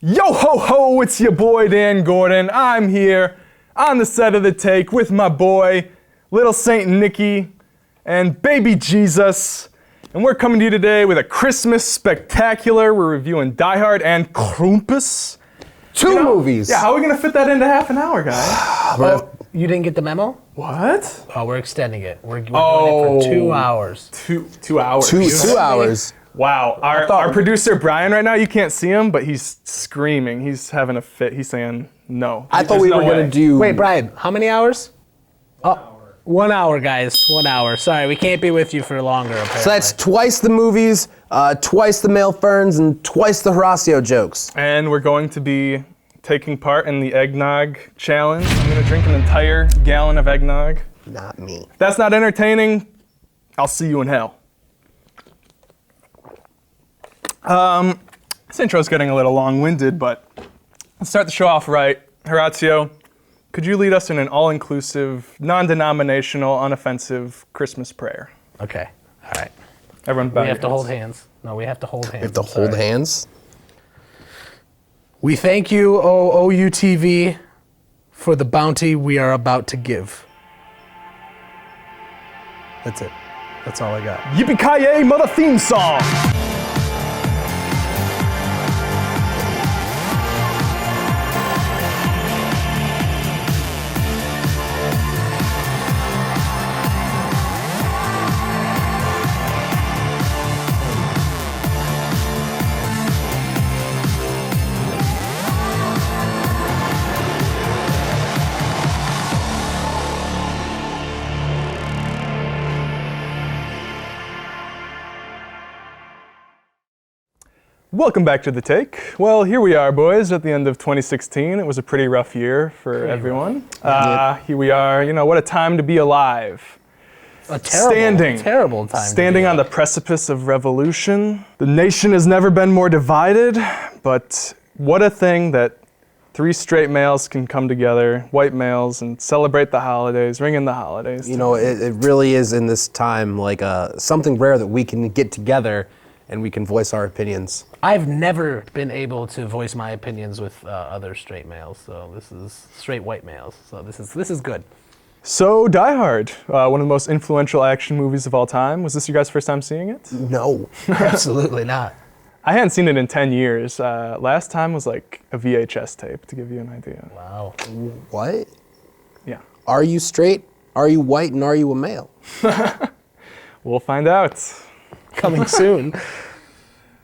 Yo ho ho, it's your boy Dan Gordon. I'm here on the set of The Take with my boy, Little Saint Nicky, and Baby Jesus. And we're coming to you today with a Christmas spectacular. We're reviewing Die Hard and Krampus. Two movies. Yeah, how are we gonna fit that into half an hour, guys? Oh, you didn't get the memo? What? Oh, we're extending it. We're doing it for 2 hours. Two hours. Two hours. Wow, our producer Brian right now, you can't see him, but he's screaming. He's having a fit. He's saying no. I thought we were gonna do. Wait, Brian, how many hours? 1 hour, guys. 1 hour. Sorry, we can't be with you for longer, apparently. So that's twice the movies, twice the Mailferns, and twice the Horatiu jokes. And we're going to be taking part in the eggnog challenge. I'm gonna drink an entire gallon of eggnog. Not me. If that's not entertaining, I'll see you in hell. This intro's getting a little long-winded, but let's start the show off right. Horatiu, could you lead us in an all-inclusive, non-denominational, unoffensive Christmas prayer? Okay, all right. Everyone bow We your have to heads. hold hands. No, we have to hold hands. We have to I'm hold sorry. hands. We thank you, OUTV, for the bounty we are about to give. That's it. That's all I got. Yippee-ki-yay, mother theme song! Welcome back to The Take. Well, here we are, boys, at the end of 2016. It was a pretty rough year for everyone. Here we are, what a time to be alive. A terrible time. Standing on the precipice of revolution. The nation has never been more divided, but what a thing that 3 straight males can come together, white males, and celebrate the holidays, ring in the holidays. It really is in this time like something rare that we can get together and we can voice our opinions. I've never been able to voice my opinions with other straight males, so this is straight white males. So this is good. So, Die Hard, one of the most influential action movies of all time. Was this your guys' first time seeing it? No. Absolutely not. I hadn't seen it in 10 years. Last time was like a VHS tape, to give you an idea. Wow. What? Yeah. Are you straight? Are you white? And are you a male? We'll find out. Coming soon.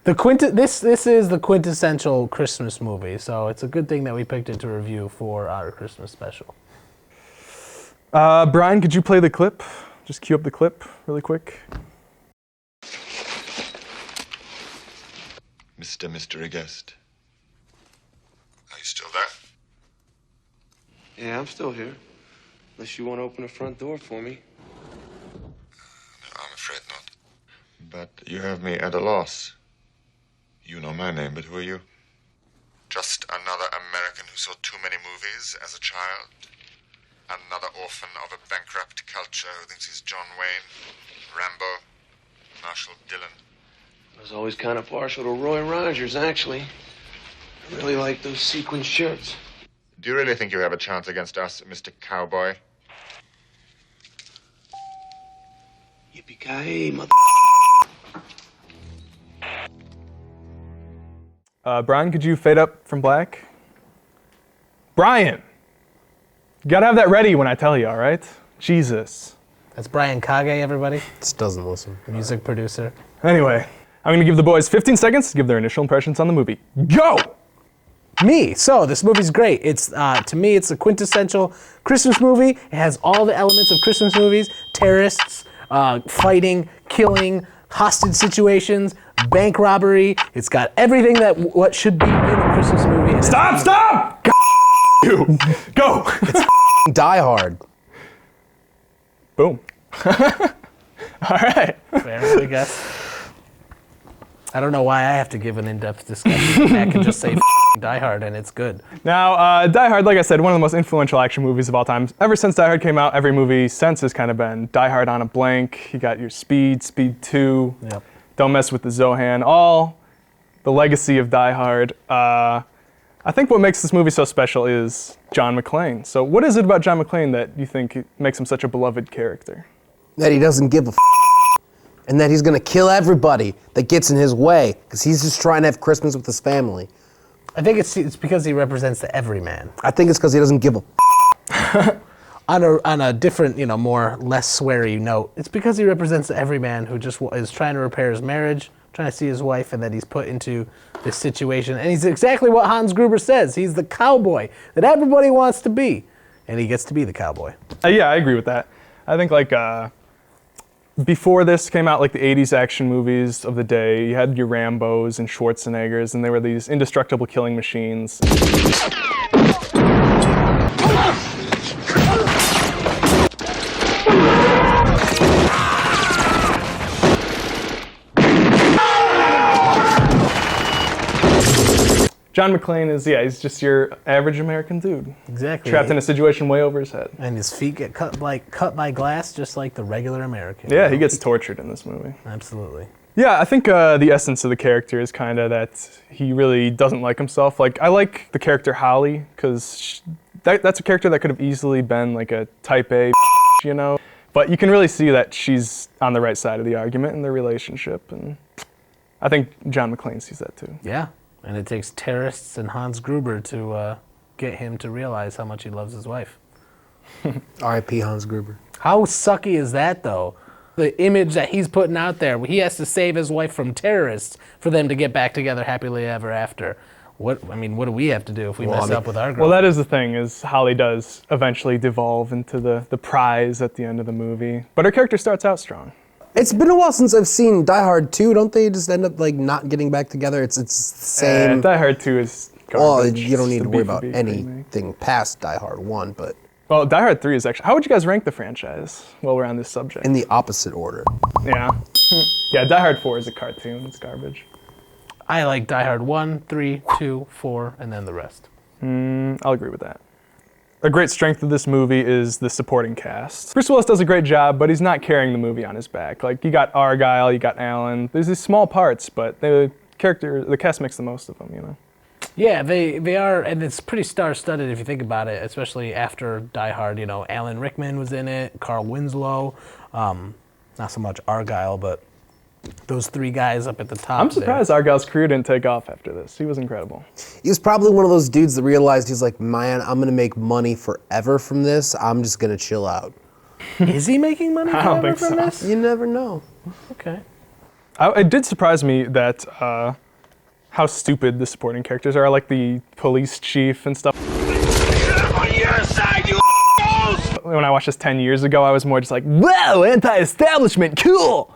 This is the quintessential Christmas movie, so it's a good thing that we picked it to review for our Christmas special. Brian, could you play the clip? Just cue up the clip really quick. Mr. Mystery Guest. Are you still there? Yeah, I'm still here. Unless you want to open the front door for me. No, I'm afraid not. But you have me at a loss. You know my name, but who are you? Just another American who saw too many movies as a child. Another orphan of a bankrupt culture who thinks he's John Wayne, Rambo, Marshall Dillon. I was always kind of partial to Roy Rogers, actually. I really like those sequin shirts. Do you really think you have a chance against us, Mr. Cowboy? Yippee-ki-yay, mother... Brian, could you fade up from black? Brian! You gotta have that ready when I tell you, all right? Jesus. That's Brian Kage, everybody, Just doesn't listen. music producer. Anyway, I'm gonna give the boys 15 seconds to give their initial impressions on the movie. Go! Me. So this movie's great. It's to me, it's a quintessential Christmas movie. It has all the elements of Christmas movies: terrorists, fighting, killing, hostage situations, bank robbery. It's got everything that what should be in a Christmas movie. And Stop! You! Go! It's Die Hard. Boom. All right. fair, I guess. I don't know why I have to give an in-depth discussion. I can just say Die Hard and it's good. Now, Die Hard, like I said, one of the most influential action movies of all time. Ever since Die Hard came out, every movie since has kind of been Die Hard on a blank. You got your Speed, Speed 2, Yep. Don't Mess with the Zohan, all the legacy of Die Hard. I think what makes this movie so special is John McClane. So what is it about John McClane that you think makes him such a beloved character? That he doesn't give a and that he's gonna kill everybody that gets in his way, because he's just trying to have Christmas with his family. I think it's because he represents the everyman. I think it's because he doesn't give a On a different, more less sweary note, it's because he represents the everyman who just is trying to repair his marriage, trying to see his wife, and that he's put into this situation. And he's exactly what Hans Gruber says. He's the cowboy that everybody wants to be, and he gets to be the cowboy. Yeah, I agree with that. I think before this came out, like the 80s action movies of the day, you had your Rambos and Schwarzeneggers, and they were these indestructible killing machines. John McClane is, he's just your average American dude. Exactly. Trapped in a situation way over his head. And his feet get cut by glass just like the regular American. Yeah, he gets tortured in this movie. Absolutely. Yeah, I think the essence of the character is kind of that he really doesn't like himself. Like, I like the character Holly, because that's a character that could have easily been like a type A, But you can really see that she's on the right side of the argument in their relationship, and I think John McClane sees that too. Yeah. And it takes terrorists and Hans Gruber to get him to realize how much he loves his wife. R.I.P. Hans Gruber. How sucky is that, though? The image that he's putting out there, he has to save his wife from terrorists for them to get back together happily ever after. What do we have to do if we mess up with our girl? Well, that is the thing, is Holly does eventually devolve into the prize at the end of the movie. But her character starts out strong. It's been a while since I've seen Die Hard 2. Don't they just end up like not getting back together? It's the same. Die Hard 2 is garbage. Well, you don't need It's to a worry about beefy anything past Die Hard 1, but Well, Die Hard 3 is actually... How would you guys rank the franchise while we're on this subject? in the opposite order. Yeah. Yeah, Die Hard 4 is a cartoon. It's garbage. I like Die Hard 1, 3, 2, 4, and then the rest. I'll agree with that. A great strength of this movie is the supporting cast. Bruce Willis does a great job, but he's not carrying the movie on his back. Like, you got Argyle, you got Alan. There's these small parts, but the cast makes the most of them, Yeah, they are, and it's pretty star-studded if you think about it, especially after Die Hard. Alan Rickman was in it, Carl Winslow, not so much Argyle, but those three guys up at the top. I'm surprised Argyle's career didn't take off after this. He was incredible. He was probably one of those dudes that realized he's like, man, I'm gonna make money forever from this. I'm just gonna chill out. Is he making money I don't forever think from so. this? You never know. Okay. It did surprise me that how stupid the supporting characters are, like the police chief and stuff. On your side, you When I watched this 10 years ago, I was more just like, whoa, anti-establishment, cool!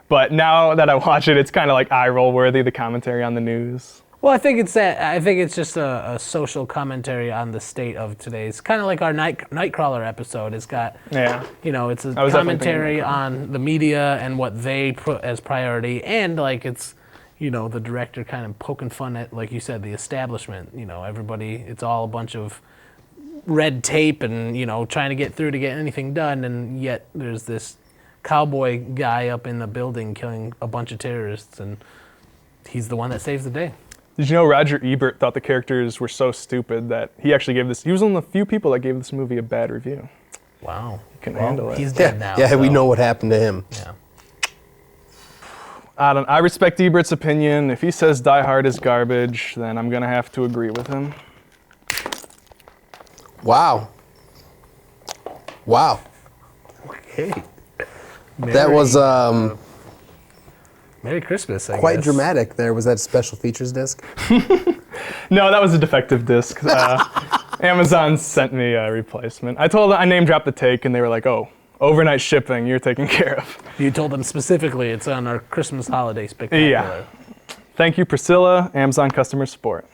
But now that I watch it, it's kind of like eye-roll worthy, the commentary on the news. Well, I think it's just a social commentary on the state of today's, kind of like our Nightcrawler episode. It's got, it's a commentary on the media and what they put as priority, and like it's, the director kind of poking fun at, like you said, the establishment. Everybody, it's all a bunch of red tape and, trying to get through to get anything done, and yet there's this cowboy guy up in the building killing a bunch of terrorists, and he's the one that saves the day. Did you know Roger Ebert thought the characters were so stupid that he actually he was one of the few people that gave this movie a bad review. Wow. He couldn't handle it. He's dead now. Yeah, so. we know what happened to him. Yeah. I respect Ebert's opinion. If he says Die Hard is garbage, then I'm gonna have to agree with him. Wow. Okay. That was Merry Christmas, I quite guess. dramatic there. Was that special features disc? No, that was a defective disc. Amazon sent me a replacement. I name dropped the take, and they were like, "Oh, overnight shipping, you're taken care of." You told them specifically it's on our Christmas holiday spectacular. Yeah. Thank you, Priscilla, Amazon customer support.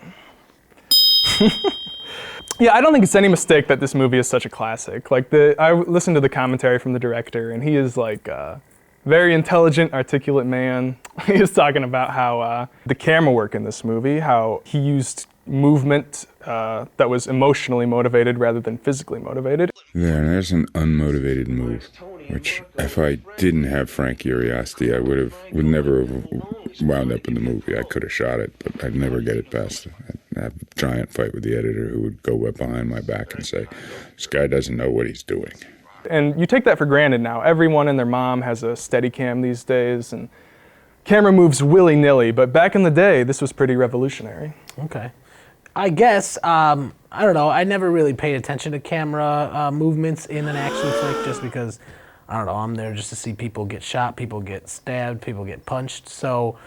Yeah, I don't think it's any mistake that this movie is such a classic. Like, I listened to the commentary from the director, and he is like a very intelligent, articulate man. He was talking about how the camera work in this movie, how he used movement that was emotionally motivated rather than physically motivated. There's an unmotivated move, which if I didn't have frank curiosity, I would never have wound up in the movie. I could have shot it, but I'd never get it past. I'd have a giant fight with the editor who would go up behind my back and say, this guy doesn't know what he's doing. And you take that for granted now. Everyone and their mom has a Steadicam these days, and camera moves willy-nilly, but back in the day, this was pretty revolutionary. Okay. I guess, I don't know, I never really paid attention to camera movements in an action flick just because, I don't know, I'm there just to see people get shot, people get stabbed, people get punched, so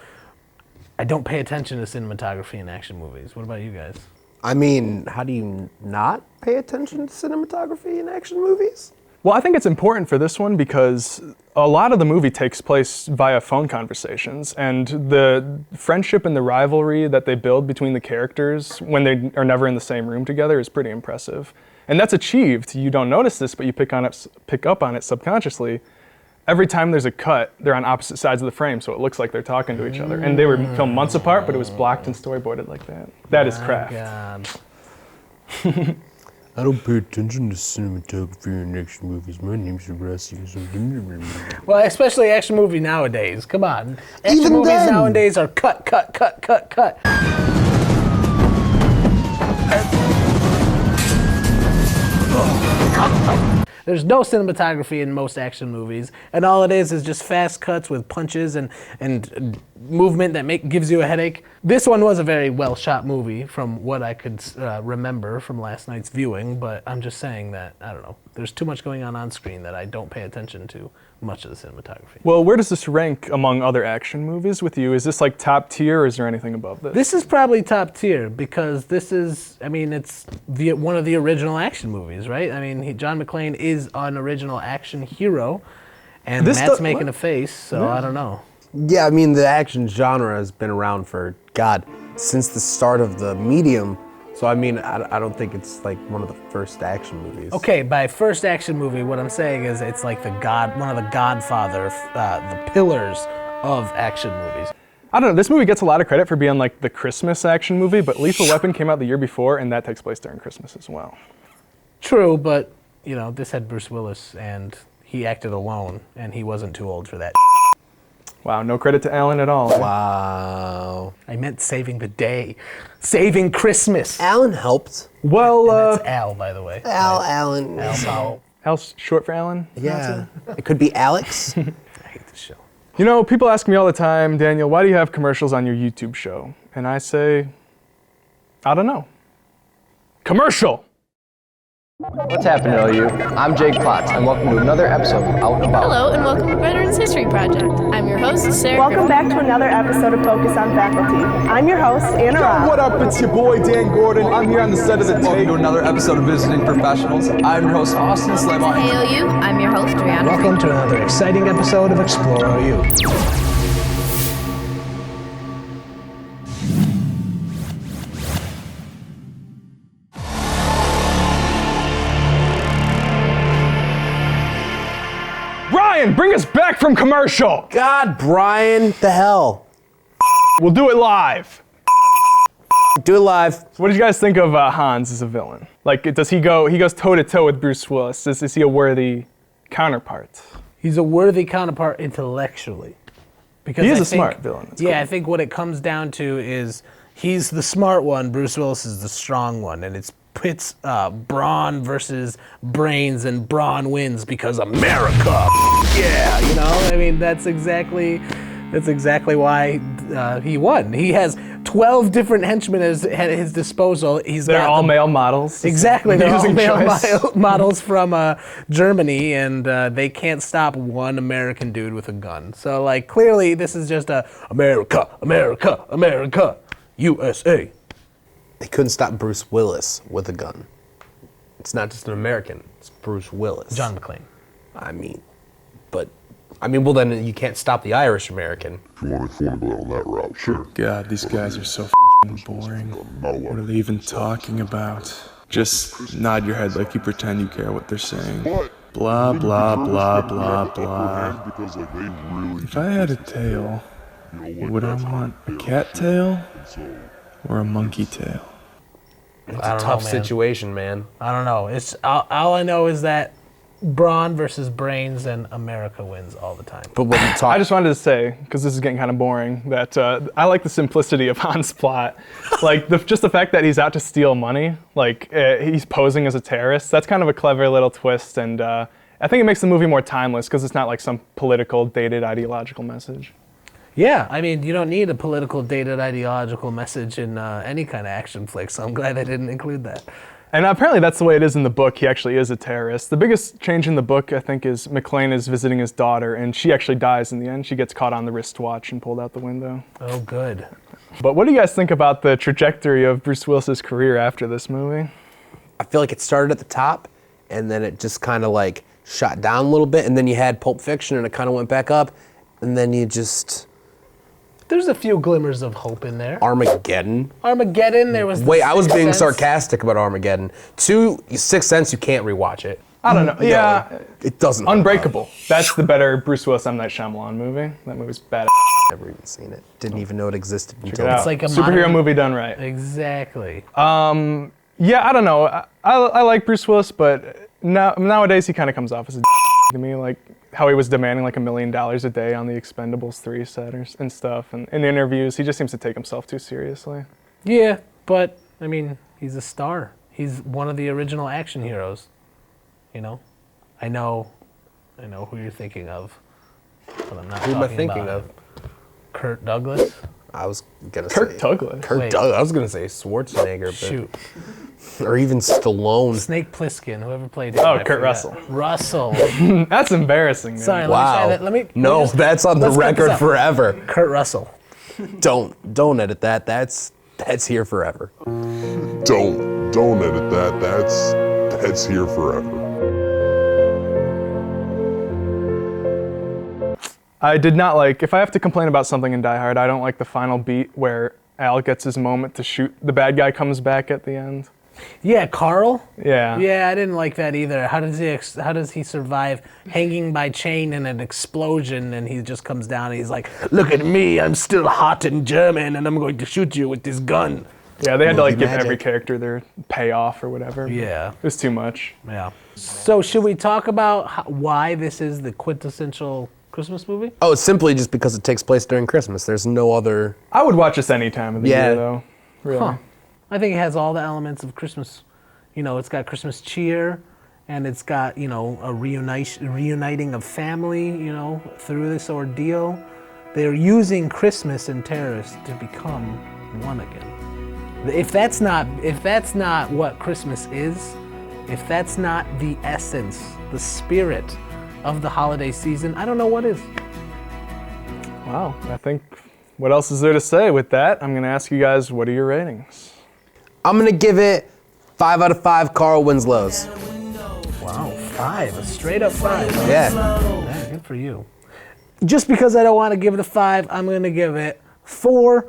I don't pay attention to cinematography in action movies. What about you guys? I mean, how do you not pay attention to cinematography in action movies? Well, I think it's important for this one because a lot of the movie takes place via phone conversations, and the friendship and the rivalry that they build between the characters when they are never in the same room together is pretty impressive. And that's achieved. You don't notice this, but you pick up on it subconsciously. Every time there's a cut, they're on opposite sides of the frame, so it looks like they're talking to each other. And they were filmed months apart, but it was blocked and storyboarded like that. That is craft. God. I don't pay attention to cinematography in action movies. My name's Horatiu. Well, especially action movie nowadays. Come on. Action Even movies then. nowadays are cut. There's no cinematography in most action movies, and all it is just fast cuts with punches and movement that gives you a headache. This one was a very well shot movie from what I could remember from last night's viewing, but I'm just saying that, I don't know, there's too much going on screen that I don't pay attention to much of the cinematography. Well, where does this rank among other action movies with you? Is this like top tier, or is there anything above this? This is probably top tier because this is, I mean, it's one of the original action movies, right? I mean, John McClane is an original action hero, and Matt's making a face, so I don't know. Yeah, I mean, the action genre has been around for, God, since the start of the medium. So, I mean, I don't think it's like one of the first action movies. Okay, by first action movie, what I'm saying is it's like one of the Godfather, the pillars of action movies. I don't know, this movie gets a lot of credit for being like the Christmas action movie, but Lethal Weapon came out the year before, and that takes place during Christmas as well. True, but, you know, this had Bruce Willis, and he acted alone, and he wasn't too old for that. Wow, no credit to Alan at all. Wow. I meant saving the day. Saving Christmas. Alan helped. Well, That's Al, by the way. Alan. Al Powell. Al's short for Alan? Yeah. It could be Alex. I hate this show. You know, people ask me all the time, Daniel, why do you have commercials on your YouTube show? And I say, I don't know. Commercial! What's happening, OU? I'm Jake Potts, and welcome to another episode of Out and About. Hello, and welcome to Veterans History Project. I'm your host, Sarah Welcome Griffith. back to another episode of Focus on Faculty. I'm your host, Anna Robb. What up, it's your boy, Dan Gordon. I'm here on the set of The Welcome Take. to another episode of Visiting Professionals. I'm your host, Austin Slaybaugh. Hey, OU, I'm your host, Rihanna. Welcome to another exciting episode of Explore OU. Brian, bring us back from commercial! God, Brian, the hell. We'll do it live. Do it live. So what did you guys think of Hans as a villain? Like, does he goes toe-to-toe with Bruce Willis? Is he a worthy counterpart? He's a worthy counterpart intellectually. Because He is I a think- smart villain. That's Yeah, cool. I think what it comes down to is he's the smart one, Bruce Willis is the strong one, and it's pits brawn versus brains, and brawn wins because America. Yeah, you know, I mean that's exactly why he won. He has 12 different henchmen at his disposal. They're all male models. Exactly, they're all Using male choice. models from Germany, and they can't stop one American dude with a gun. So, like, clearly this is just a America, America, America, USA. They couldn't stop Bruce Willis with a gun. It's not just an American, it's Bruce Willis. John McClane. Well then you can't stop the Irish American. If you want to go down that route, sure. God, these guys are so boring. What are they even talking about? Just nod your head like you pretend you care what they're saying. Blah, blah, blah, blah, blah. If I had a tail, would I want a cat tail or a monkey tail? It's a tough situation, man. I don't know. It's all I know is that brawn versus brains, and America wins all the time. But when you talk, I just wanted to say, because this is getting kind of boring, that I like the simplicity of Han's plot. Like, just the fact that he's out to steal money, like, he's posing as a terrorist, that's kind of a clever little twist, and I think it makes the movie more timeless, because it's not like some political, dated, ideological message. Yeah, I mean, you don't need a political, dated, ideological message in any kind of action flick, so I'm glad I didn't include that. And apparently that's the way it is in the book. He actually is a terrorist. The biggest change in the book, I think, is McClane is visiting his daughter, and she actually dies in the end. She gets caught on the wristwatch and pulled out the window. Oh, good. But what do you guys think about the trajectory of Bruce Willis's career after this movie? I feel like it started at the top, and then it just kind of like shot down a little bit, and then you had Pulp Fiction, and it kind of went back up, and then you just... There's a few glimmers of hope in there. Armageddon. There was... Wait, I was being sarcastic about Armageddon. Sixth Sense, you can't rewatch it. I don't know. Yeah. No, it doesn't. Unbreakable. That's the better Bruce Willis M. Night Shyamalan movie. That movie's bad. Never even seen it. Didn't even know it existed Check until... it out. It's like a superhero movie done right. Exactly. Yeah, I don't know. I like Bruce Willis, but nowadays he kind of comes off as a to me, like how he was demanding like $1 million a day on the Expendables 3 set and stuff. And in interviews, he just seems to take himself too seriously. Yeah, but, I mean, he's a star. He's one of the original action heroes, you know? I know who you're thinking of, but I'm not Who am I thinking of? Kirk Douglas? I was gonna Kirk say... Douglas? Kirk Douglas. I was gonna say Schwarzenegger, but... Shoot. Or even Stallone. Snake Plissken, whoever played him. Oh, Kurt Russell. Russell. That's embarrassing, man. Sorry, Wow. let me try that. No, that's on the let's cut this record out. forever. Kurt Russell. Don't edit that. That's here forever. Don't edit that. That's here forever. I did not like, if I have to complain about something in Die Hard, I don't like the final beat where Al gets his moment to shoot. The bad guy comes back at the end. Yeah, Carl? Yeah. Yeah, I didn't like that either. How does he survive hanging by chain in an explosion, and he just comes down and he's like, look at me, I'm still hot and German, and I'm going to shoot you with this gun. Yeah, they had to like give magic. every character their payoff or whatever. Yeah. It was too much. Yeah. So should we talk about why this is the quintessential Christmas movie? Oh, it's simply just because it takes place during Christmas. There's no other... I would watch this any time of the year, though. Really. Huh. I think it has all the elements of Christmas. You know, it's got Christmas cheer, and it's got, you know, a reuniting of family, you know, through this ordeal. They're using Christmas and terrorists to become one again. If that's not what Christmas is, if that's not the essence, the spirit of the holiday season, I don't know what is. Wow, I think, what else is there to say with that? I'm going to ask you guys, what are your ratings? I'm going to give it 5 out of 5 Carl Winslows. Wow, 5, a straight up 5. Yeah. Yeah, good for you. Just because I don't want to give it a 5, I'm going to give it 4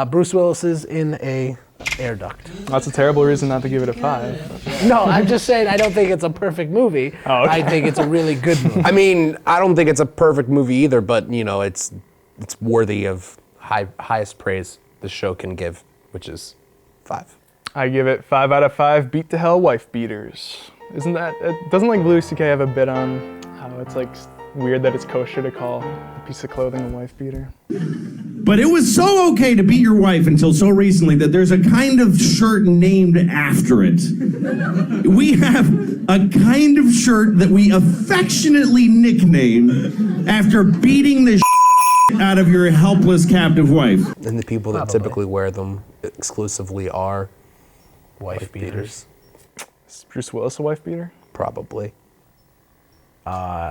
Bruce Willis's in a air duct. That's a terrible reason not to give it a 5. No, I'm just saying I don't think it's a perfect movie. Oh, okay. I think it's a really good movie. I mean, I don't think it's a perfect movie either, but, you know, it's worthy of highest praise the show can give, which is 5. I give it 5 out of 5 beat to hell wife beaters. Isn't that, doesn't like Louis C.K. have a bit on how it's like weird that it's kosher to call a piece of clothing a wife beater? But it was so okay to beat your wife until so recently that there's a kind of shirt named after it. We have a kind of shirt that we affectionately nickname after beating the out of your helpless captive wife. And the people that typically wear them exclusively are wife beaters. Is Bruce Willis a wife beater? Probably.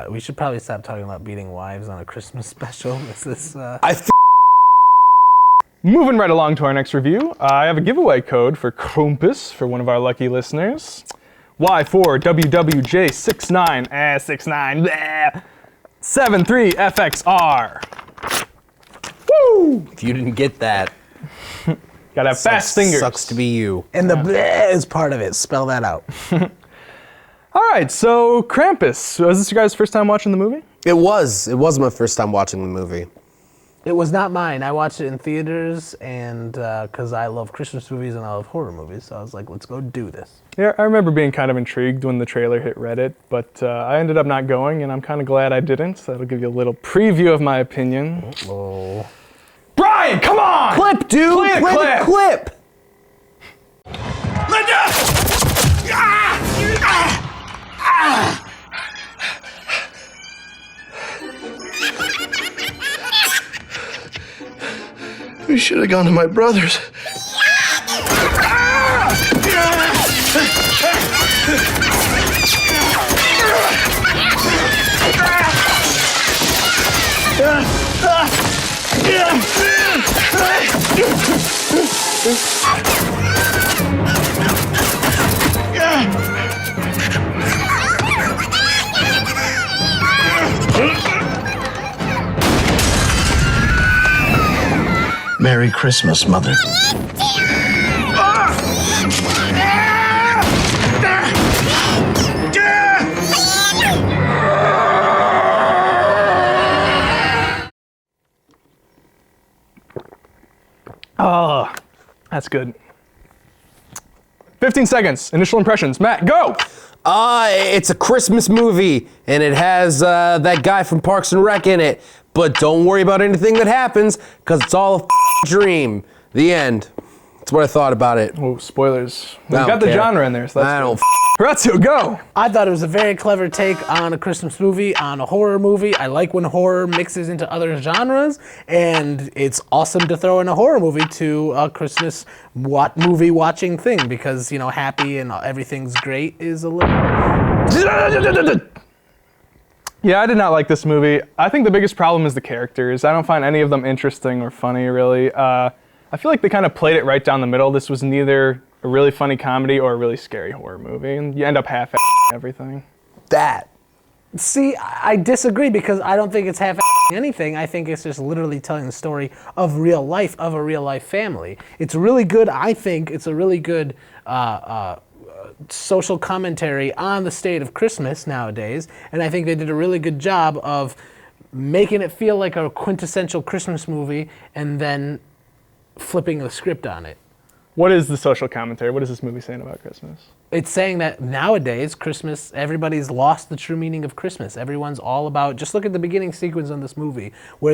We should probably stop talking about beating wives on a Christmas special. Moving right along to our next review, I have a giveaway code for Krampus for one of our lucky listeners. Y4WWJ69 73FXR. Woo! If you didn't get that, gotta have fast fingers. Sucks to be you. And the bleh is part of it. Spell that out. All right, so Krampus. Was this your guys' first time watching the movie? It was my first time watching the movie. It was not mine. I watched it in theaters, and because I love Christmas movies and I love horror movies, so I was like, let's go do this. Yeah, I remember being kind of intrigued when the trailer hit Reddit, but I ended up not going, and I'm kind of glad I didn't. So that'll give you a little preview of my opinion. Oh. Brian, come on! Clip, dude! Play the clip! We should have gone to my brother's. Merry Christmas, Mother. Oh, that's good. 15 seconds. Initial impressions. Matt, go! It's a Christmas movie, and it has that guy from Parks and Rec in it. But don't worry about anything that happens, because it's all a dream. The end. That's what I thought about it. Oh, spoilers. You I got don't the care. genre in there, so that's I don't Horatiu, go! I thought it was a very clever take on a Christmas movie, on a horror movie. I like when horror mixes into other genres, and it's awesome to throw in a horror movie to a Christmas movie watching thing, because, you know, happy and everything's great is a little... Yeah, I did not like this movie. I think the biggest problem is the characters. I don't find any of them interesting or funny, really. I feel like they kind of played it right down the middle. This was neither a really funny comedy or a really scary horror movie, and you end up half-assing everything. See, I disagree, because I don't think it's half-assing anything. I think it's just literally telling the story of real life, of a real-life family. It's really good. I think it's a really good social commentary on the state of Christmas nowadays, and I think they did a really good job of making it feel like a quintessential Christmas movie and then flipping the script on it. What is the social commentary? What is this movie saying about Christmas? It's saying that nowadays, Christmas, everybody's lost the true meaning of Christmas. Everyone's all about, just look at the beginning sequence on this movie, where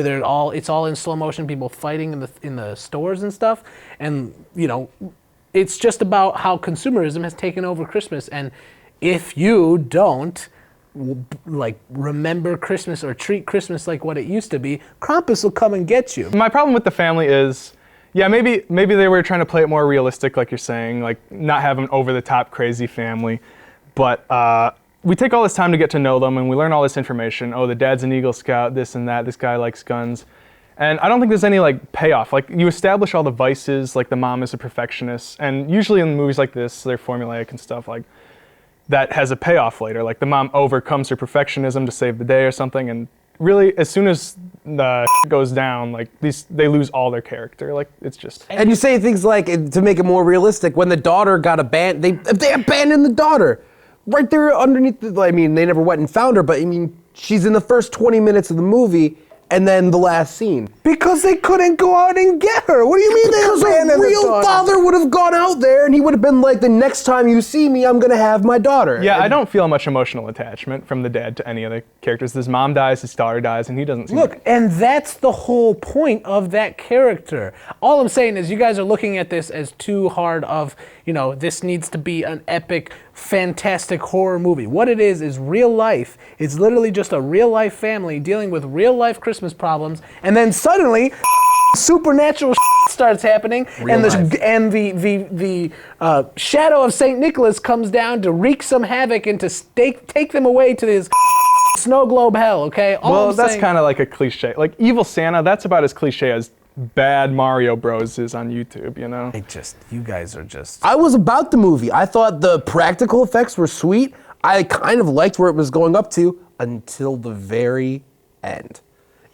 it's all in slow motion, people fighting in the stores and stuff, and, you know, it's just about how consumerism has taken over Christmas, and if you don't like remember Christmas or treat Christmas like what it used to be, Krampus will come and get you. My problem with the family is, yeah, maybe they were trying to play it more realistic, like you're saying, like not have an over-the-top crazy family, but we take all this time to get to know them, and we learn all this information. Oh, the dad's an Eagle Scout, this and that, this guy likes guns. And I don't think there's any like payoff. Like you establish all the vices, like the mom is a perfectionist, and usually in movies like this, they're formulaic and stuff, like that has a payoff later. Like the mom overcomes her perfectionism to save the day or something, and really as soon as the goes down, like they lose all their character. Like it's just. And you say things like, to make it more realistic, when the daughter got abandoned, they abandoned the daughter right there underneath I mean, they never went and found her, but I mean, she's in the first 20 minutes of the movie. And then the last scene. Because they couldn't go out and get her. What do you mean they abandoned a real father would have gone out there and he would have been like, the next time you see me, I'm gonna have my daughter. Yeah, I don't feel much emotional attachment from the dad to any other characters. His mom dies, his daughter dies, and he doesn't seem Look, and that's the whole point of that character. All I'm saying is you guys are looking at this as too hard of, you know, this needs to be an epic, fantastic horror movie. What it is real life. It's literally just a real life family dealing with real life Christmas problems, and then suddenly supernatural starts happening, and the shadow of St. Nicholas comes down to wreak some havoc and to take them away to his snow globe hell, okay? That's kind of like a cliche. Like Evil Santa, that's about as cliche as bad Mario Bros is on YouTube, you know? You guys are just... I was about the movie. I thought the practical effects were sweet. I kind of liked where it was going up to until the very end.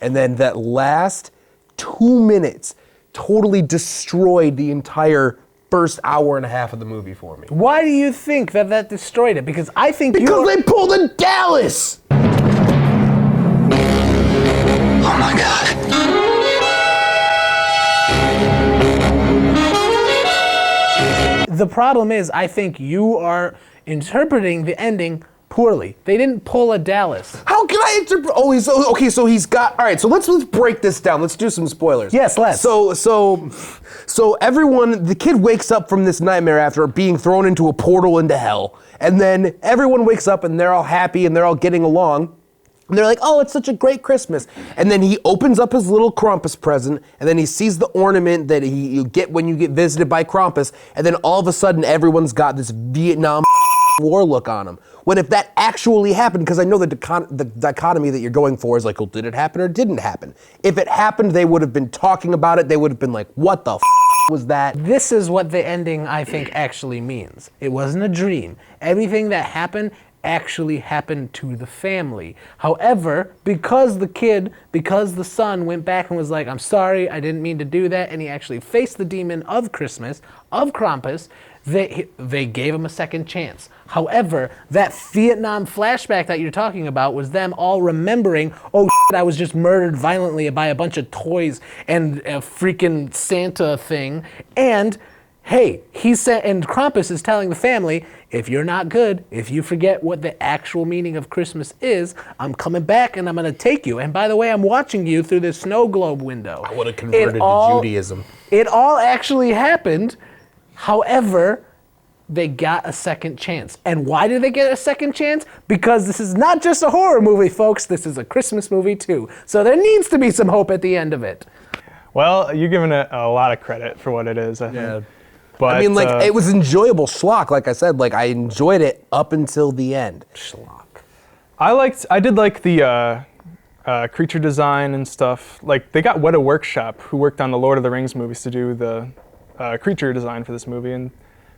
And then that last 2 minutes totally destroyed the entire first hour and a half of the movie for me. Why do you think that destroyed it? Because I think Because they pulled a Dallas! Oh my God. The problem is, I think you are interpreting the ending poorly. They didn't pull a Dallas. How can I interpret? Oh, okay. So he's got. All right. So let's break this down. Let's do some spoilers. Yes, let's. So everyone, the kid wakes up from this nightmare after being thrown into a portal into hell, and then everyone wakes up and they're all happy and they're all getting along. And they're like, oh, it's such a great Christmas. And then he opens up his little Krampus present, and then he sees the ornament that you get when you get visited by Krampus, and then all of a sudden everyone's got this Vietnam war look on them. When if that actually happened, because I know the dichotomy that you're going for is like, well, did it happen or didn't happen? If it happened, they would have been talking about it. They would have been like, what the was that? This is what the ending, I think, actually means. It wasn't a dream. Everything that happened actually happened to the family. However, because the son went back and was like, I'm sorry, I didn't mean to do that, and he actually faced the demon of Christmas, of Krampus, they gave him a second chance. However, that Vietnam flashback that you're talking about was them all remembering, oh shit, I was just murdered violently by a bunch of toys and a freaking Santa thing, and hey, he said, and Krampus is telling the family, if you're not good, if you forget what the actual meaning of Christmas is, I'm coming back and I'm going to take you. And by the way, I'm watching you through this snow globe window. I would have converted to Judaism. It all actually happened. However, they got a second chance. And why did they get a second chance? Because this is not just a horror movie, folks. This is a Christmas movie, too. So there needs to be some hope at the end of it. Well, you're giving it a lot of credit for what it is, I think. But, I mean, like, it was enjoyable schlock, like I said. Like, I enjoyed it up until the end. Schlock. I did like the creature design and stuff. Like, they got Weta Workshop, who worked on the Lord of the Rings movies, to do the creature design for this movie. And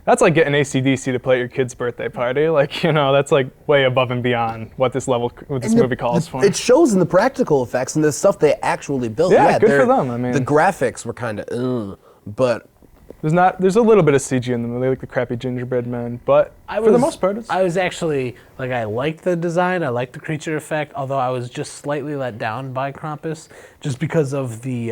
that's like getting AC/DC to play at your kid's birthday party. Like, you know, that's like way above and beyond what this movie calls for. It shows in the practical effects and the stuff they actually built. Yeah, good for them. I mean, the graphics were kind of, but there's a little bit of CG in the movie, like the crappy gingerbread men, but for the most part, I was actually, like, I liked the design, I liked the creature effect, although I was just slightly let down by Krampus, just because of the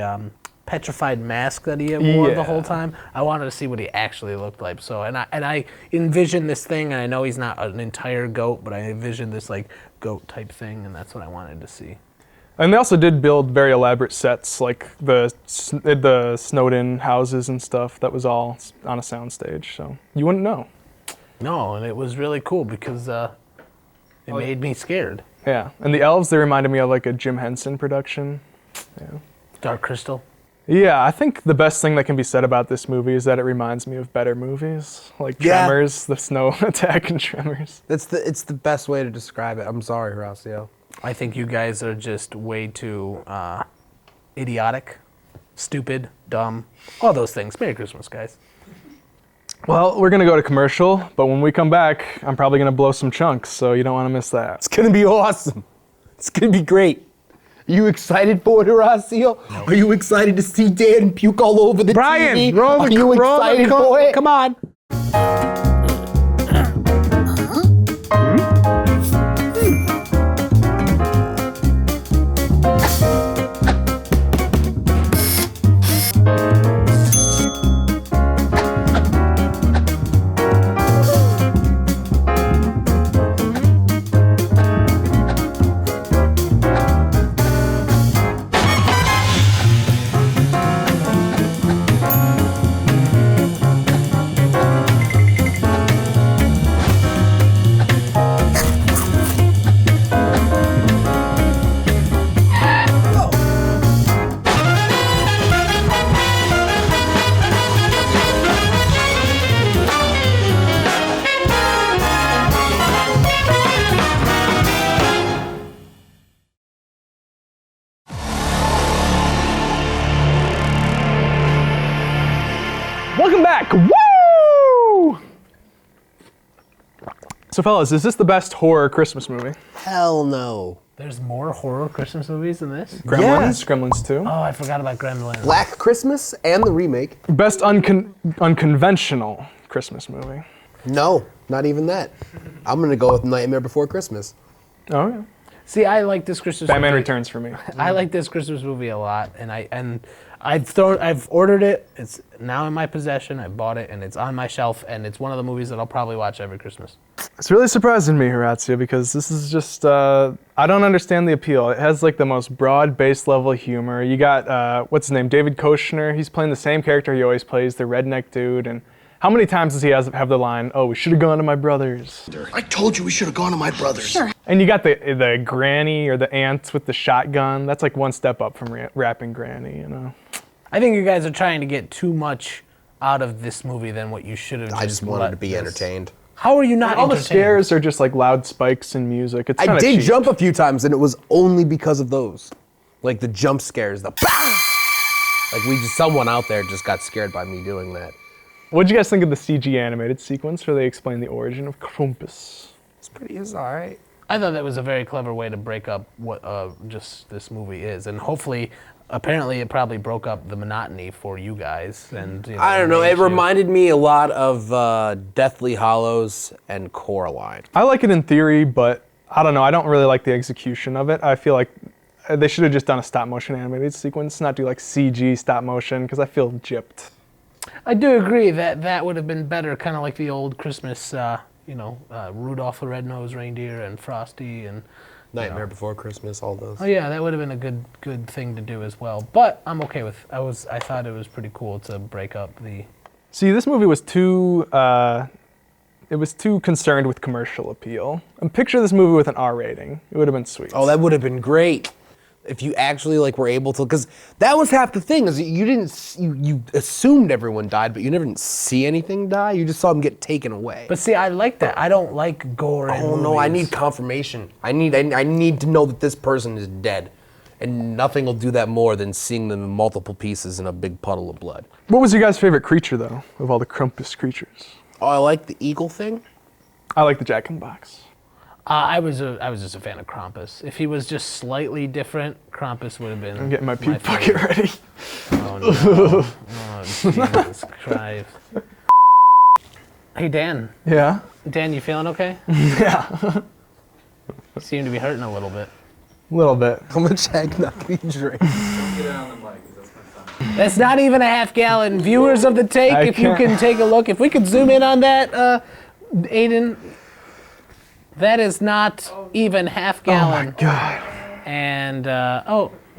petrified mask that he wore the whole time. I wanted to see what he actually looked like. So, and I envisioned this thing, and I know he's not an entire goat, but I envisioned this like goat type thing, and that's what I wanted to see. And they also did build very elaborate sets, like the snowed-in houses and stuff. That was all on a soundstage, so you wouldn't know. No, and it was really cool because it made me scared. Yeah, and the elves, they reminded me of like a Jim Henson production. Yeah. Dark Crystal. Yeah, I think the best thing that can be said about this movie is that it reminds me of better movies, like Tremors, the snow attack in Tremors. It's the best way to describe it. I'm sorry, Horatiu. I think you guys are just way too idiotic, stupid, dumb, all those things. Merry Christmas, guys. Well, we're going to go to commercial, but when we come back, I'm probably going to blow some chunks, so you don't want to miss that. It's going to be awesome. It's going to be great. Are you excited for it, Horatiu? No. Are you excited to see Dan puke all over the TV? Are you excited for it? Come on. Welcome back. Woo! So fellas, is this the best horror Christmas movie? Hell no. There's more horror Christmas movies than this? Gremlins? Gremlins 2. Oh, I forgot about Gremlins. Black Christmas and the remake. Best unconventional Christmas movie. No, not even that. I'm going to go with Nightmare Before Christmas. Oh, yeah. See, I like this Christmas Batman movie. Returns for me. I like this Christmas movie a lot, and I've ordered it. It's now in my possession. I bought it, and it's on my shelf, and it's one of the movies that I'll probably watch every Christmas. It's really surprising me, Horatiu, because this is just, I don't understand the appeal. It has like the most broad base level humor. You got, what's his name, David Koechner. He's playing the same character he always plays, the redneck dude. And how many times does he have the line, oh, we should have gone to my brother's? I told you we should have gone to my brother's. Sure. And you got the granny or the aunt with the shotgun. That's like one step up from rapping granny, you know? I think you guys are trying to get too much out of this movie than what you should have. I just wanted to be entertained. How are you not All the entertained? scares are just like loud spikes in music. It's I did cheap. jump a few times, and it was only because of those. Like the jump scares, the BAM! Like someone out there just got scared by me doing that. What did you guys think of the CG animated sequence where they explain the origin of Krampus? It's all right. I thought that was a very clever way to break up what just this movie is, and hopefully, apparently, it probably broke up the monotony for you guys. And you know, I don't know. It reminded me a lot of Deathly Hallows and Coraline. I like it in theory, but I don't know. I don't really like the execution of it. I feel like they should have just done a stop motion animated sequence, not do like CG stop motion, because I feel gypped. I do agree that would have been better, kind of like the old Christmas, Rudolph the Red-Nosed Reindeer and Frosty and Nightmare Before Christmas, all those. Oh yeah, that would have been a good thing to do as well. But I'm okay with. I thought it was pretty cool to break up the. See, this movie was too. It was too concerned with commercial appeal. And picture this movie with an R rating. It would have been sweet. Oh, that would have been great. If you actually were able to, because that was half the thing, is you assumed everyone died, but you never didn't see anything die. You just saw them get taken away. But see, I like that. I don't like gore in movies. No, I need confirmation. I need to know that this person is dead, and nothing will do that more than seeing them in multiple pieces in a big puddle of blood. What was your guys' favorite creature though, of all the Krampus creatures? Oh, I like the eagle thing. I like the Jack in the Box. I was just a fan of Krampus. If he was just slightly different, Krampus would have been. I'm getting my puke bucket ready. Oh no! Oh Jesus Christ! Hey Dan. Yeah. Dan, you feeling okay? Yeah. You seem to be hurting a little bit. A little bit. How much eggnog do you drink? Get it on the mic, 'cause that's my son. That's not even a half gallon. Viewers of the take, if you can take a look, if we could zoom in on that, Aiden. That is not even half gallon. Oh my God. And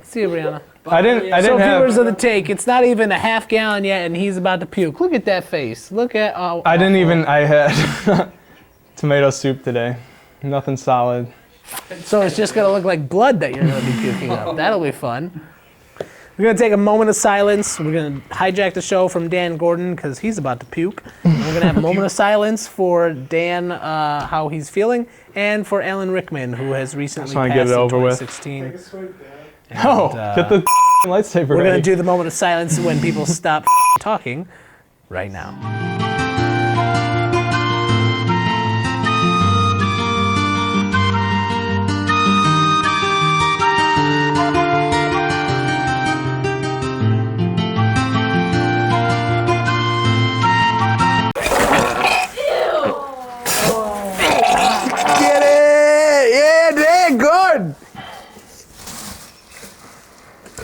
see you, Brianna. I didn't So have. viewers of the take, it's not even a half gallon yet, and he's about to puke. Look at that face. Look at. I had tomato soup today. Nothing solid. So it's just gonna look like blood that you're gonna be puking up. That'll be fun. We're gonna take a moment of silence. We're gonna hijack the show from Dan Gordon because he's about to puke. And we're gonna have a moment of silence for Dan, how he's feeling, and for Alan Rickman, who has recently passed get it in over with. 2016. No, get the lightsaber We're ready. gonna do the moment of silence when people stop talking right now.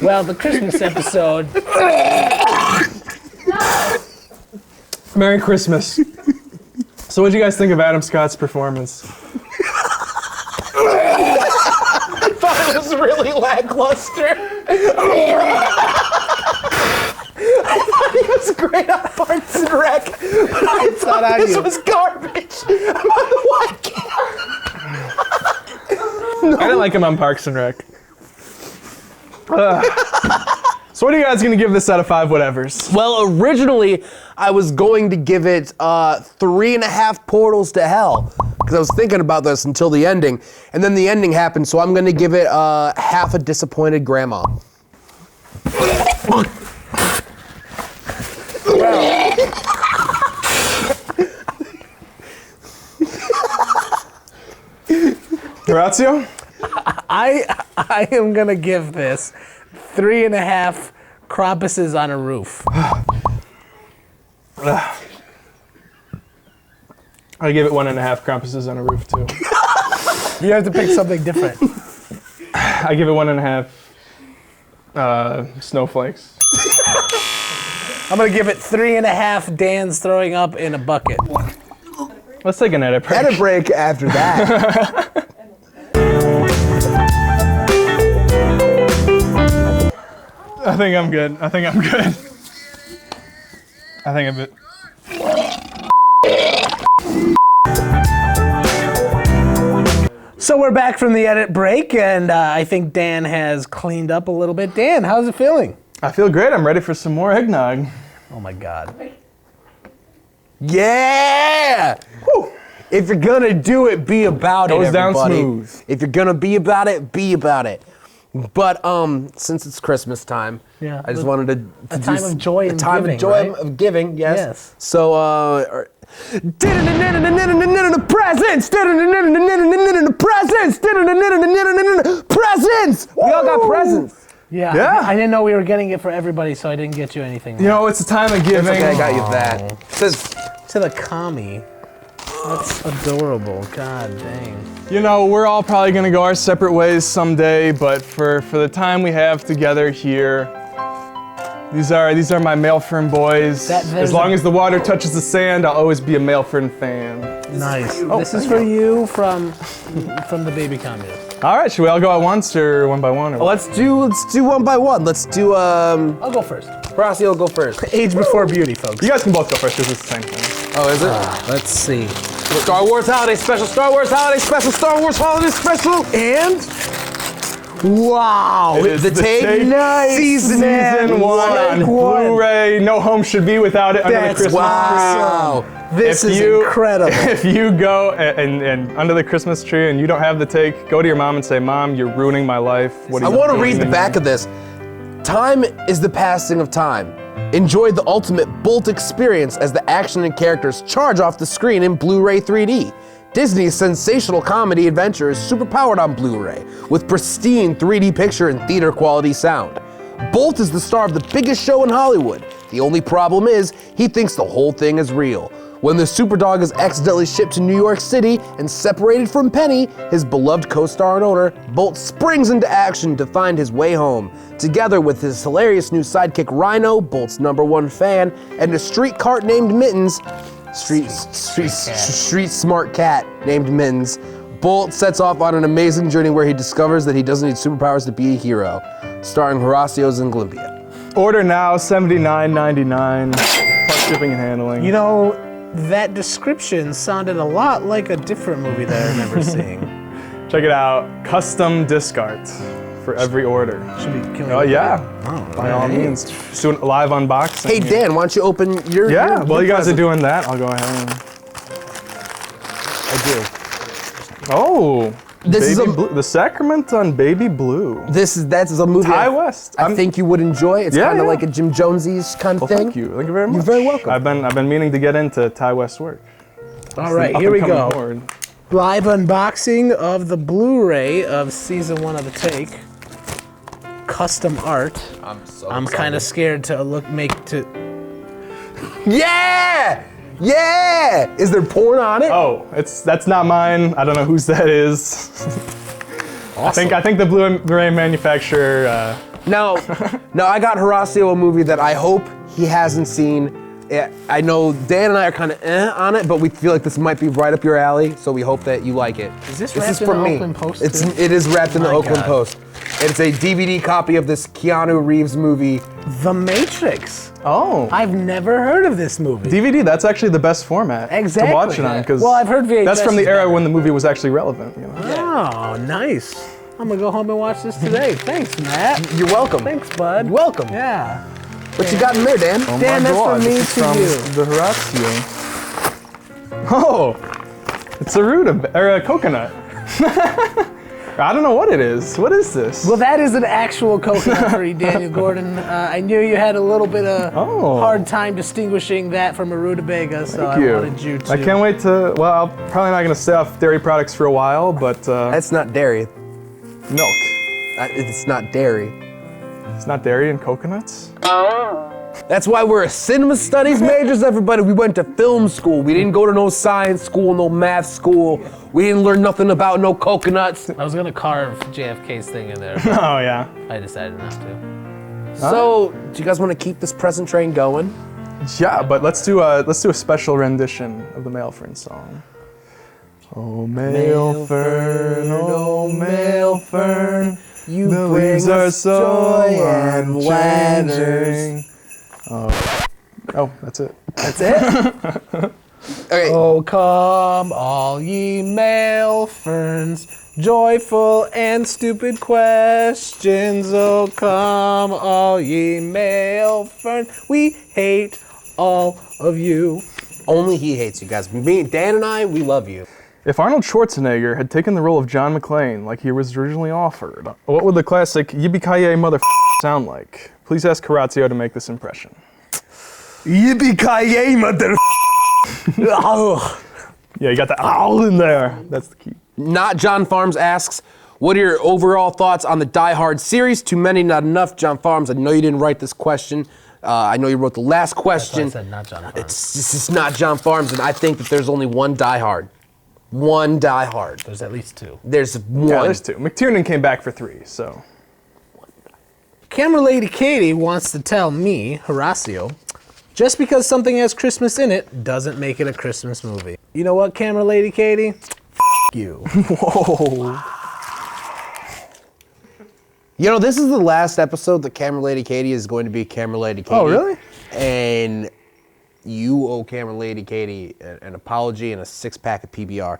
Well, the Christmas episode. Merry Christmas. So, what did you guys think of Adam Scott's performance? I thought it was really lackluster. I thought he was great on Parks and Rec, but I thought this was garbage. I'm on the white I didn't like him on Parks and Rec. So what are you guys going to give this out of 5 whatevers? Well, originally, I was going to give it 3.5 portals to hell. Because I was thinking about this until the ending. And then the ending happened, so I'm going to give it half a disappointed grandma. Horatiu? I am gonna give this 3.5 Krampuses on a roof. I give it 1.5 Krampuses on a roof too. You have to pick something different. I give it 1.5 Snowflakes. I'm gonna give it 3.5 Dan's throwing up in a bucket. Let's take an edit break. Edit break after that. I think I'm good. I think I'm good. So we're back from the edit break, and I think Dan has cleaned up a little bit. Dan, how's it feeling? I feel great. I'm ready for some more eggnog. Oh my God. Yeah! Woo. If you're gonna do it, be about it, Goes down everybody. smooth. If you're gonna be about it, be about it. But since it's Christmas time, Yeah, I just wanted to a do time of joy and a time giving, of joy right? of giving. Yes. Yes. So presents, presents. We all got presents. Yeah. Yeah. I didn't know we were getting it for everybody, so I didn't get you anything. You know, it's a time of giving. Okay, I got you that. Says To the commie. That's adorable. God dang. You know, we're all probably gonna go our separate ways someday, but for the time we have together here, these are my Mailfern boys. As long as the water touches the sand, I'll always be a Mailfern fan. Nice. This is for you from the baby communist. All right, should we all go at once or one by one? Or what? let's do one by one. Let's do I'll go first. Horatiu, go first. Age before beauty, folks. You guys can both go first because it's the same thing. Oh, is it? Let's see. Star Wars Holiday Special, Star Wars Holiday Special, Star Wars Holiday Special, and wow, It is the Take season one on Blu-ray. No home should be without it under the Christmas tree. Wow. This is incredible. If you go and under the Christmas tree and you don't have the Take, go to your mom and say, "Mom, you're ruining my life." What are I you want to doing?" read the back of this. Time is the passing of time. Enjoy the ultimate Bolt experience as the action and characters charge off the screen in Blu-ray 3D. Disney's sensational comedy adventure is superpowered on Blu-ray with pristine 3D picture and theater quality sound. Bolt is the star of the biggest show in Hollywood. The only problem is he thinks the whole thing is real. When the superdog is accidentally shipped to New York City and separated from Penny, his beloved co-star and owner, Bolt springs into action to find his way home. Together with his hilarious new sidekick Rhino, Bolt's #1 fan, and a street cart named Mittens, street smart cat named Mittens, Bolt sets off on an amazing journey where he discovers that he doesn't need superpowers to be a hero. Starring Horatiu Zglimbea. Order now, $79.99 plus shipping and handling. You know, that description sounded a lot like a different movie that I remember seeing. Check it out. Custom disc art for every order. Should be killing. Oh yeah. Oh, By all means. Just doing a live unboxing. Hey Dan, why don't you open your Yeah, while you guys are present? doing that, I'll go ahead. I do. Oh, This is Baby a- Blue, the Sacrament on Baby Blue. That's a movie Ty West. I think you would enjoy. It's Yeah, kind of yeah. like a Jim Jones-y kind of Well, thing. thank you very much. You're very welcome. I've been meaning to get into Ty West's work. All right, Up here and we go. coming forward. Live unboxing of the Blu-ray of season 1 of The Take. Custom art. I'm kind of scared to Yeah! Yeah! Is there porn on it? Oh, that's not mine. I don't know whose that is. I think the Blu-ray manufacturer. Now, I got Horatiu a movie that I hope he hasn't seen. I know Dan and I are kind of on it, but we feel like this might be right up your alley, so we hope that you like it. Is this wrapped in the Oakland Post, too? It is wrapped in the My Oakland God. Post. It's a DVD copy of this Keanu Reeves movie. The Matrix. Oh. I've never heard of this movie. DVD, that's actually the best format Exactly. to watch it on. Because Well, I've heard VHS that's from the is era better. when the movie was actually relevant. You know? Oh, nice. I'm gonna go home and watch this today. Thanks, Matt. You're welcome. Thanks, bud. You're welcome. Yeah. What you got in there, Dan? Oh Dan, my that's God, from me this is to from you. the Horatiu. Oh, it's a coconut. I don't know what it is. What is this? Well, that is an actual coconut for you, Daniel Gordon. I knew you had a little bit of hard time distinguishing that from a rutabaga, so Thank I you. wanted you to. I can't wait to. Well, I'm probably not going to stay off dairy products for a while, but That's not dairy. milk. It's not dairy. It's not dairy and coconuts. That's why we're a cinema studies majors, everybody. We went to film school. We didn't go to no science school, no math school. We didn't learn nothing about no coconuts. I was gonna carve JFK's thing in there. Oh yeah. I decided not to. So, do you guys want to keep this present train going? Yeah, but let's do a special rendition of the Mailfern song. Oh Mailfern, oh Mailfern, you bring us joy and unchanging. Oh, that's it. That's it? Okay. Oh, come all ye Mailferns, joyful and stupid questions. Oh, come all ye Mailferns, we hate all of you. Only he hates you guys. Me, Dan and I, we love you. If Arnold Schwarzenegger had taken the role of John McClane like he was originally offered, what would the classic yippee-ki-yay mother sound like? Please ask Horatiu to make this impression. Yippee-ki-yay mother. Yeah, you got the owl in there. That's the key. Not John Farms asks, what are your overall thoughts on the Die Hard series? Too many, not enough. John Farms, I know you didn't write this question. I know you wrote the last question. I said not John Farms. It's just not John Farms, and I think that there's only one Die Hard. One Die Hard. There's at least two. There's one. Yeah, there's two. McTiernan came back for 3, so. Camera Lady Katie wants to tell me, Horatiu, just because something has Christmas in it doesn't make it a Christmas movie. You know what, Camera Lady Katie? You. Whoa. You know, this is the last episode that Camera Lady Katie is going to be Camera Lady Katie. Oh, really? And you owe Camera Lady Katie an apology and a 6-pack of PBR.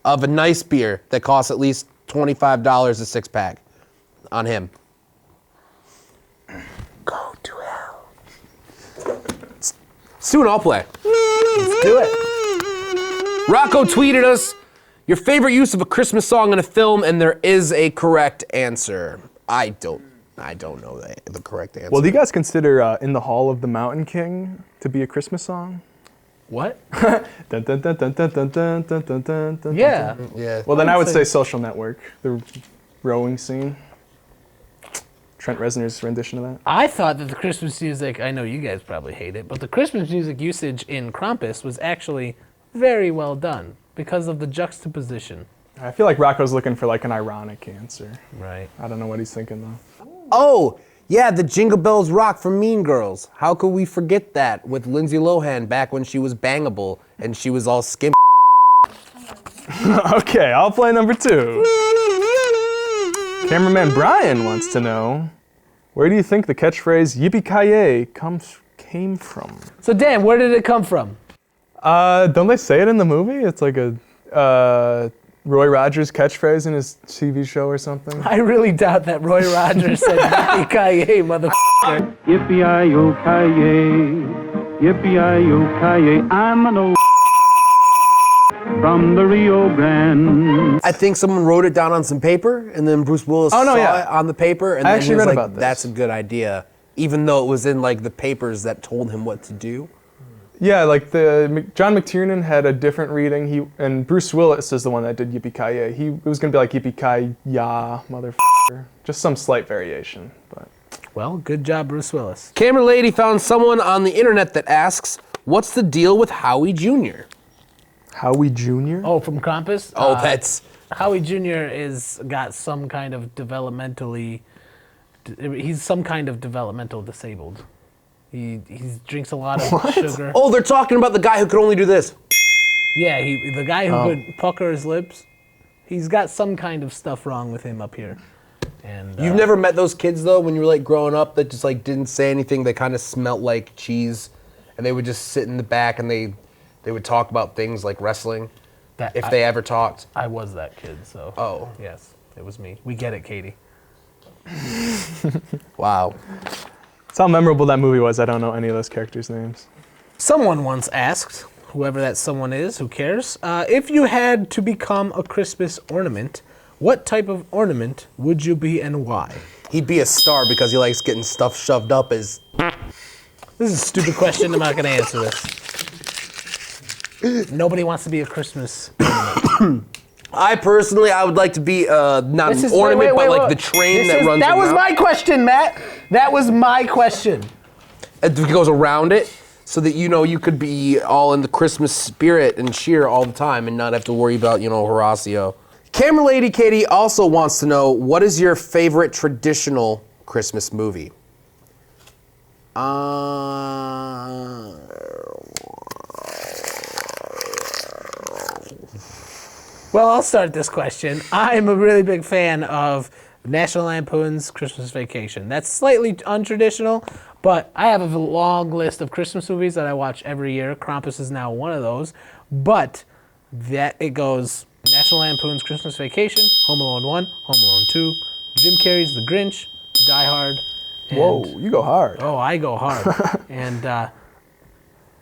Of a nice beer that costs at least $25 a 6-pack on him. Go to hell. Soon I'll play. Let's do it. Rocco tweeted us, your favorite use of a Christmas song in a film, and there is a correct answer. I don't know the correct answer. Well, do you guys consider In the Hall of the Mountain King to be a Christmas song? What? Dun, dun, dun, dun, dun, dun, dun, dun, dun, dun, dun, Yeah. dun. Yeah. Well, then I would say Social Network, the rowing scene. Trent Reznor's rendition of that. I thought that the Christmas music, I know you guys probably hate it, but the Christmas music usage in Krampus was actually very well done because of the juxtaposition. I feel like Rocco's looking for like an ironic answer. Right. I don't know what he's thinking though. Oh, yeah, the Jingle Bells Rock from Mean Girls. How could we forget that with Lindsay Lohan back when she was bangable and she was all skimp. Okay, I'll play number 2. Cameraman Brian wants to know, where do you think the catchphrase yippee-ki-yay came from? So Dan, where did it come from? Don't they say it in the movie? It's like a Roy Rogers catchphrase in his TV show or something. I really doubt that Roy Rogers said yippee-ki-yay, motherfucker. Yippee-yi-yo-ki-yay, yippee-yi-yo-ki-yay, I'm an old from the Rio Grande. I think someone wrote it down on some paper, and then Bruce Willis saw it on the paper, and I then actually he was read like, about this. that's a good idea, even though it was in like the papers that told him what to do. Yeah, like John McTiernan had a different reading. And Bruce Willis is the one that did yippee-ki-yay. It was gonna be like yippee-ki-ya, motherfucker. Just some slight variation, but. Well, good job, Bruce Willis. Camera Lady found someone on the internet that asks, what's the deal with Haughey Jr.? Haughey Jr.? Oh, from Krampus? Oh, that's... Haughey Jr. got some kind of he's some kind of developmental disabled. He drinks a lot of sugar. Oh, they're talking about the guy who could only do this. Yeah, the guy who could pucker his lips. He's got some kind of stuff wrong with him up here. And You've never met those kids though, when you were like growing up, that just like didn't say anything. They kind of smelt like cheese, and they would just sit in the back and they would talk about things like wrestling, if they ever talked. I was that kid, so. Oh. Yes, it was me. We get it, Katie. Wow. That's how memorable that movie was. I don't know any of those characters' names. Someone once asked, whoever that someone is, who cares, if you had to become a Christmas ornament, what type of ornament would you be and why? He'd be a star because he likes getting stuff shoved up his... This is a stupid question. I'm not going to answer this. Nobody wants to be a Christmas ornament. I would like to be not an ornament, but like the train that runs around. That was my question, Matt. That was my question. It goes around it so that, you could be all in the Christmas spirit and cheer all the time and not have to worry about, Horatiu. Camera Lady Katie also wants to know, what is your favorite traditional Christmas movie. Well, I'll start this question. I'm a really big fan of National Lampoon's Christmas Vacation. That's slightly untraditional, but I have a long list of Christmas movies that I watch every year. Krampus is now one of those, but that it goes National Lampoon's Christmas Vacation, Home Alone 1, Home Alone 2, Jim Carrey's The Grinch, Die Hard. Whoa, you go hard. Oh, I go hard. And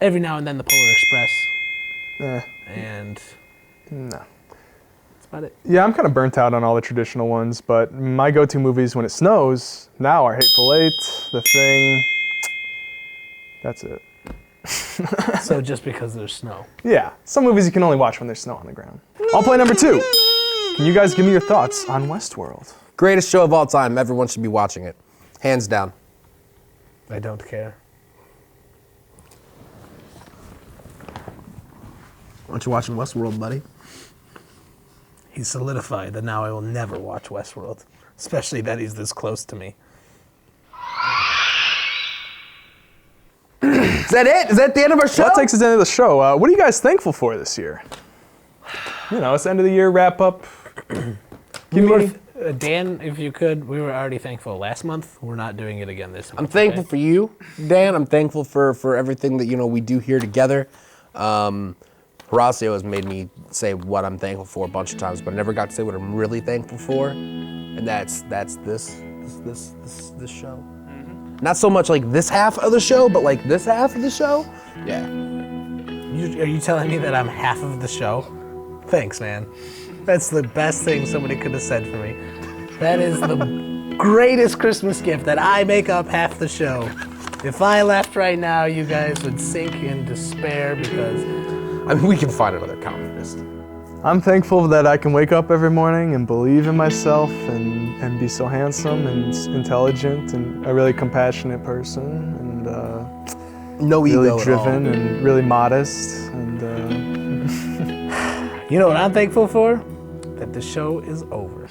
every now and then the Polar Express. And no. That's about it. Yeah, I'm kind of burnt out on all the traditional ones, but my go-to movies when it snows now are Hateful Eight, The Thing. That's it. So just because there's snow. Yeah, some movies you can only watch when there's snow on the ground. I'll play number 2. Can you guys give me your thoughts on Westworld? Greatest show of all time. Everyone should be watching it. Hands down. I don't care. Aren't you watching Westworld, buddy? He's solidified that now I will never watch Westworld, especially that he's this close to me. Is that it? Is that the end of our show? Well, that takes us to the end of the show. What are you guys thankful for this year? You know, it's the end of the year wrap up. Dan, if you could, we were already thankful last month. We're not doing it again this month. I'm thankful for you, Dan. I'm thankful for everything that we do here together. Horatiu has made me say what I'm thankful for a bunch of times, but I never got to say what I'm really thankful for, and that's this show. Not so much like this half of the show, but like this half of the show. Yeah. Are you telling me that I'm half of the show? Thanks, man. That's the best thing somebody could have said for me. That is the greatest Christmas gift, that I make up half the show. If I left right now, you guys would sink in despair because... I mean, we can find another columnist. I'm thankful that I can wake up every morning and believe in myself and be so handsome and intelligent and a really compassionate person and no ego really at driven all. and really modest and You know what I'm thankful for? That the show is over.